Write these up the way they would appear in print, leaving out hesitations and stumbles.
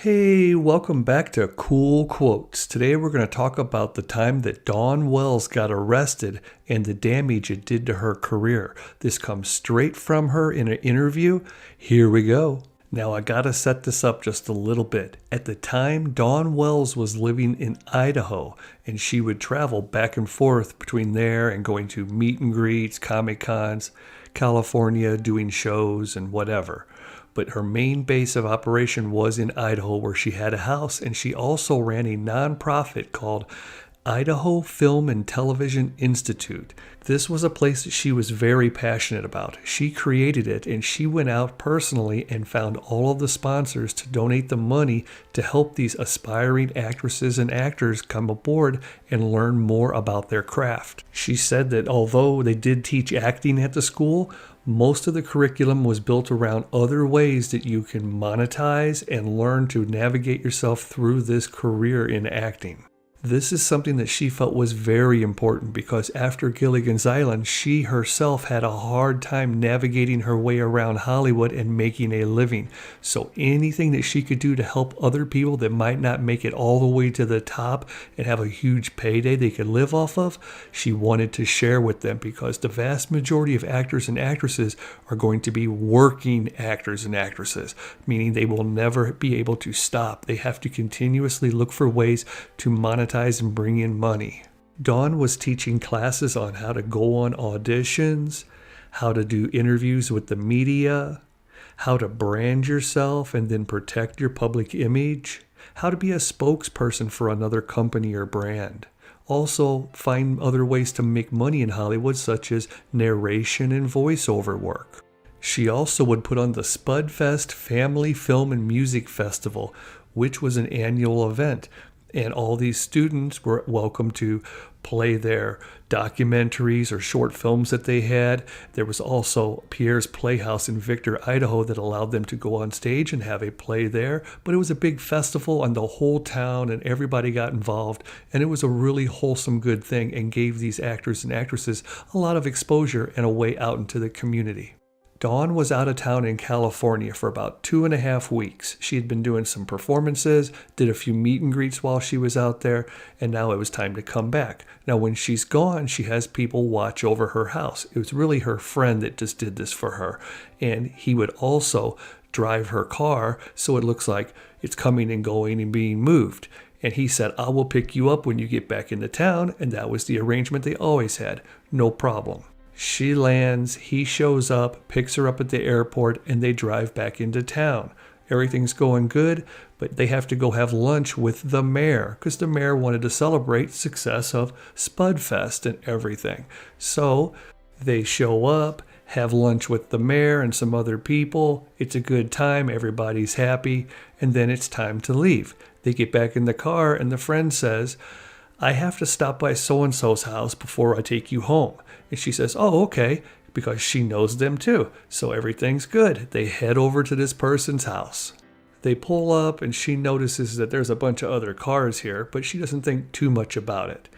Hey, welcome back to Cool Quotes. Today we're going to talk about the time that Dawn Wells got arrested and the damage it did to her career. This comes straight from her in an interview. Here we go. Now I gotta set this up just a little bit. At the time, Dawn Wells was living in Idaho, and she would travel back and forth between there and going to meet and greets, Comic Cons, California, doing shows and whatever. But her main base of operation was in Idaho, where she had a house, and she also ran a nonprofit called Idaho Film and Television Institute. This was a place that she was very passionate about. She created it, and she went out personally and found all of the sponsors to donate the money to help these aspiring actresses and actors come aboard and learn more about their craft. She said that although they did teach acting at the school, most of the curriculum was built around other ways that you can monetize and learn to navigate yourself through this career in acting. This is something that she felt was very important because after Gilligan's Island, she herself had a hard time navigating her way around Hollywood and making a living. So anything that she could do to help other people that might not make it all the way to the top and have a huge payday they could live off of, she wanted to share with them because the vast majority of actors and actresses are going to be working actors and actresses, meaning they will never be able to stop. They have to continuously look for ways to monetize and bring in money. Dawn was teaching classes on how to go on auditions, how to do interviews with the media, how to brand yourself and then protect your public image, how to be a spokesperson for another company or brand. Also, find other ways to make money in Hollywood, such as narration and voiceover work. She also would put on the Spudfest Family Film and Music Festival, which was an annual event. And all these students were welcome to play their documentaries or short films that they had. There was also Pierre's Playhouse in Victor, Idaho that allowed them to go on stage and have a play there. But it was a big festival on the whole town and everybody got involved. And it was a really wholesome, good thing and gave these actors and actresses a lot of exposure and a way out into the community. Dawn was out of town in California for about 2.5 weeks. She had been doing some performances, did a few meet and greets while she was out there, and now it was time to come back. Now, when she's gone, she has people watch over her house. It was really her friend that just did this for her, and he would also drive her car so it looks like it's coming and going and being moved. And he said, I will pick you up when you get back into town, and that was the arrangement they always had. No problem. She lands, he shows up, picks her up at the airport, and they drive back into town. Everything's going good, but they have to go have lunch with the mayor because the mayor wanted to celebrate success of Spudfest and everything. So they show up, have lunch with the mayor and some other people. It's a good time, everybody's happy, and then it's time to leave. They get back in the car, and the friend says, I have to stop by so-and-so's house before I take you home. And she says, oh, okay, because she knows them too. So everything's good. They head over to this person's house. They pull up and she notices that there's a bunch of other cars here, but she doesn't think too much about it.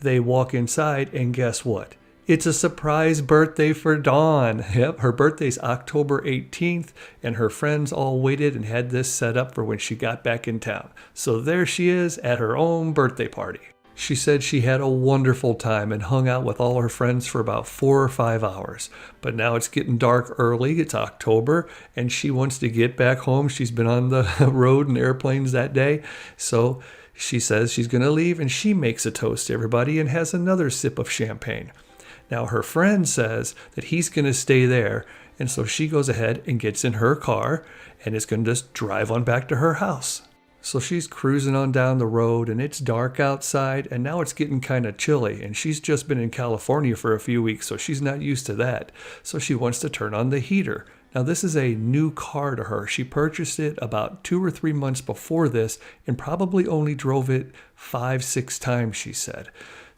They walk inside and guess what? It's a surprise birthday for Dawn. Yep, her birthday's October 18th, and her friends all waited and had this set up for when she got back in town. So there she is at her own birthday party. She said she had a wonderful time and hung out with all her friends for about 4 or 5 hours. But now it's getting dark early. It's October, and she wants to get back home. She's been on the road in airplanes that day. So she says she's going to leave, and she makes a toast to everybody and has another sip of champagne. Now her friend says that he's going to stay there, and so she goes ahead and gets in her car and is going to just drive on back to her house. So she's cruising on down the road, and it's dark outside, and now it's getting kind of chilly, and she's just been in California for a few weeks, so she's not used to that. So she wants to turn on the heater. Now this is a new car to her. She purchased it about 2 or 3 months before this and probably only drove it 5, 6 times, she said.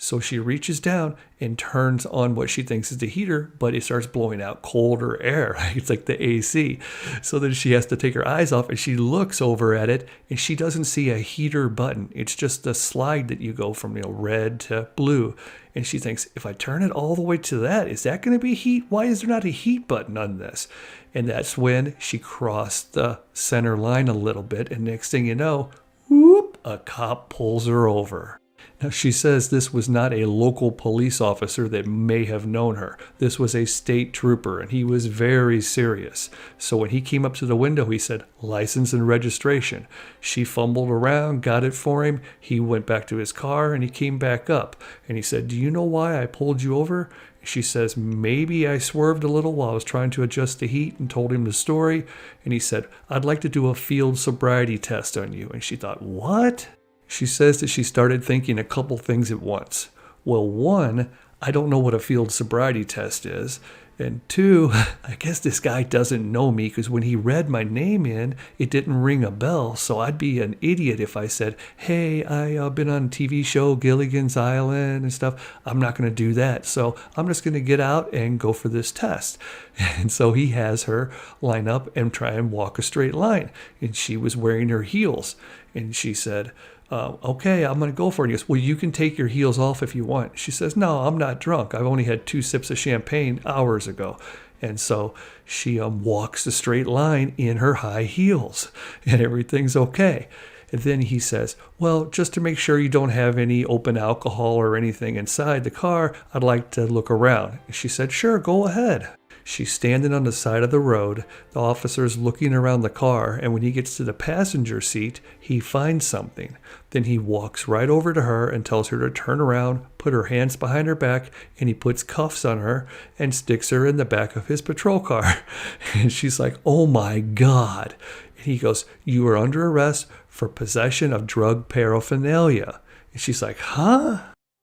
So she reaches down and turns on what she thinks is the heater, but it starts blowing out colder air. It's like the AC. So then she has to take her eyes off and she looks over at it and she doesn't see a heater button. It's just a slide that you go from red to blue. And she thinks, if I turn it all the way to that, is that going to be heat? Why is there not a heat button on this? And that's when she crossed the center line a little bit. And next thing you know, whoop, a cop pulls her over. Now, she says this was not a local police officer that may have known her. This was a state trooper, and he was very serious. So when he came up to the window, he said, license and registration. She fumbled around, got it for him. He went back to his car, and he came back up. And he said, do you know why I pulled you over? She says, maybe I swerved a little while I was trying to adjust the heat, and told him the story. And he said, I'd like to do a field sobriety test on you. And she thought, what? She says that she started thinking a couple things at once. Well, one, I don't know what a field sobriety test is. And two, I guess this guy doesn't know me because when he read my name in, it didn't ring a bell. So I'd be an idiot if I said, hey, I've been on a TV show, Gilligan's Island and stuff. I'm not going to do that. So I'm just going to get out and go for this test. And so he has her line up and try and walk a straight line. And she was wearing her heels. And she said, okay, I'm going to go for it. He goes, well, you can take your heels off if you want. She says, no, I'm not drunk. I've only had 2 sips of champagne hours ago. And so she walks the straight line in her high heels and everything's okay. And then he says, well, just to make sure you don't have any open alcohol or anything inside the car, I'd like to look around. And she said, sure, go ahead. She's standing on the side of the road. The officer's looking around the car, and when he gets to the passenger seat, he finds something. Then he walks right over to her and tells her to turn around, put her hands behind her back, and he puts cuffs on her and sticks her in the back of his patrol car. And she's like, oh my God. And he goes, you are under arrest for possession of drug paraphernalia. And she's like, huh?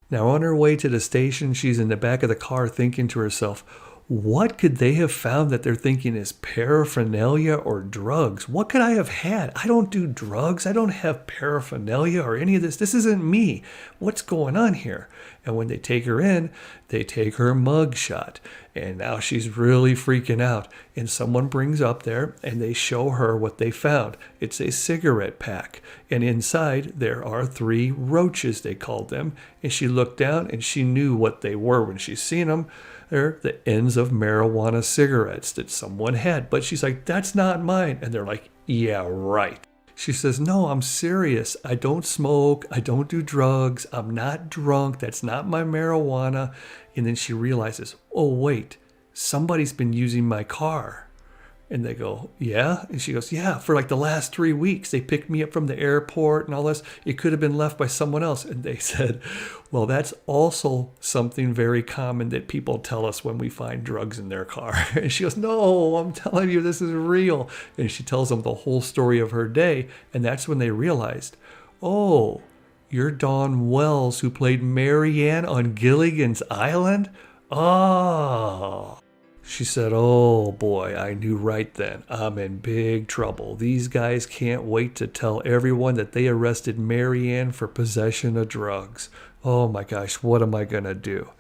Now on her way to the station, she's in the back of the car thinking to herself, what could they have found that they're thinking is paraphernalia or drugs? What could I have had? I don't do drugs. I don't have paraphernalia or any of this. This isn't me. What's going on here? And when they take her in, they take her mug shot. And now she's really freaking out. And someone brings up there and they show her what they found. It's a cigarette pack. And inside there are 3 roaches, they called them. And she looked down and she knew what they were when she seen them. They're the ends of marijuana cigarettes that someone had. But she's like, that's not mine. And they're like, yeah, right. She says, no, I'm serious. I don't smoke. I don't do drugs. I'm not drunk. That's not my marijuana. And then she realizes, oh, wait, somebody's been using my car. And they go, yeah? And she goes, yeah, for like the last 3 weeks. They picked me up from the airport and all this. It could have been left by someone else. And they said, well, that's also something very common that people tell us when we find drugs in their car. And she goes, no, I'm telling you, this is real. And she tells them the whole story of her day. And that's when they realized, oh, you're Dawn Wells who played Mary Ann on Gilligan's Island? Oh. She said, oh boy, I knew right then. I'm in big trouble. These guys can't wait to tell everyone that they arrested Mary Ann for possession of drugs. Oh my gosh, what am I going to do?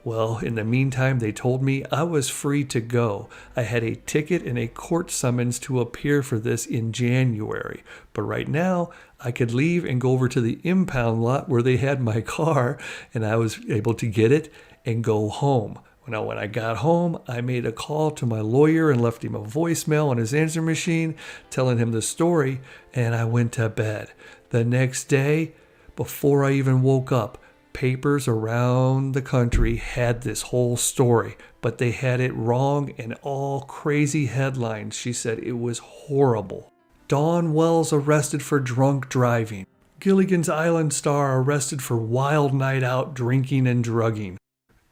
Well, in the meantime, they told me I was free to go. I had a ticket and a court summons to appear for this in January. But right now, I could leave and go over to the impound lot where they had my car, and I was able to get it and go home. Now, when I got home, I made a call to my lawyer and left him a voicemail on his answer machine telling him the story, and I went to bed. The next day, before I even woke up, papers around the country had this whole story, but they had it wrong and all crazy headlines. She said it was horrible. Dawn Wells arrested for drunk driving. Gilligan's Island star arrested for wild night out drinking and drugging.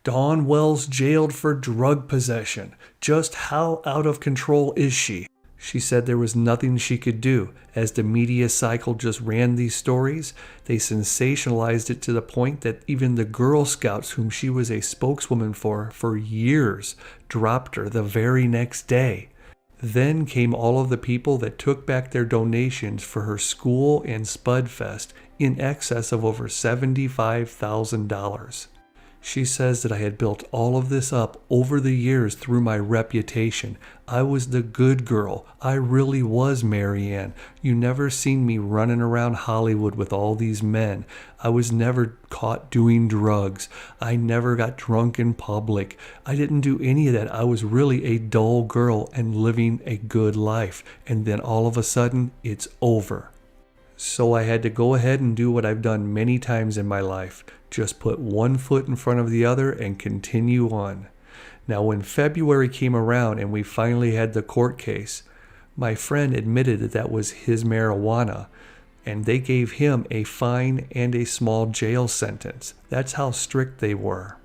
Dawn Wells jailed for drug possession. Just how out of control is she? She said there was nothing she could do. As the media cycle just ran these stories, they sensationalized it to the point that even the Girl Scouts, whom she was a spokeswoman for years, dropped her the very next day. Then came all of the people that took back their donations for her school and Spud Fest, in excess of over $75,000. She says that I had built all of this up over the years through my reputation. I was the good girl. I really was Marianne. You never seen me running around Hollywood with all these men. I was never caught doing drugs. I never got drunk in public. I didn't do any of that. I was really a dull girl and living a good life. And then all of a sudden, it's over. So I had to go ahead and do what I've done many times in my life. Just put one foot in front of the other and continue on. Now, when February came around and we finally had the court case, my friend admitted that that was his marijuana, and they gave him a fine and a small jail sentence. That's how strict they were.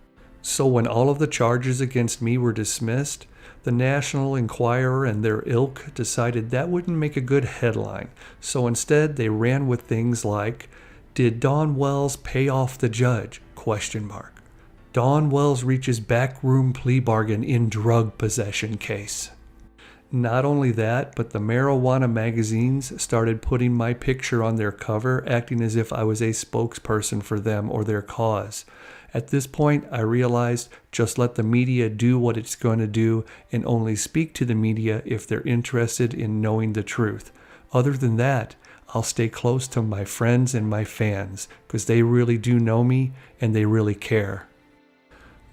So when all of the charges against me were dismissed, the National Enquirer and their ilk decided that wouldn't make a good headline. So instead, they ran with things like, "Did Dawn Wells pay off the judge? Dawn Wells reaches backroom plea bargain in drug possession case." Not only that, but the marijuana magazines started putting my picture on their cover, acting as if I was a spokesperson for them or their cause. At this point, I realized just let the media do what it's going to do and only speak to the media if they're interested in knowing the truth. Other than that, I'll stay close to my friends and my fans because they really do know me and they really care.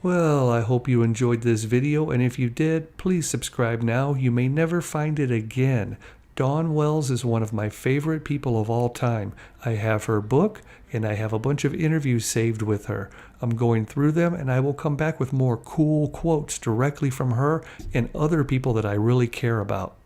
Well, I hope you enjoyed this video, and if you did, please subscribe now. You may never find it again. Dawn Wells is one of my favorite people of all time. I have her book, and I have a bunch of interviews saved with her. I'm going through them, and I will come back with more cool quotes directly from her and other people that I really care about.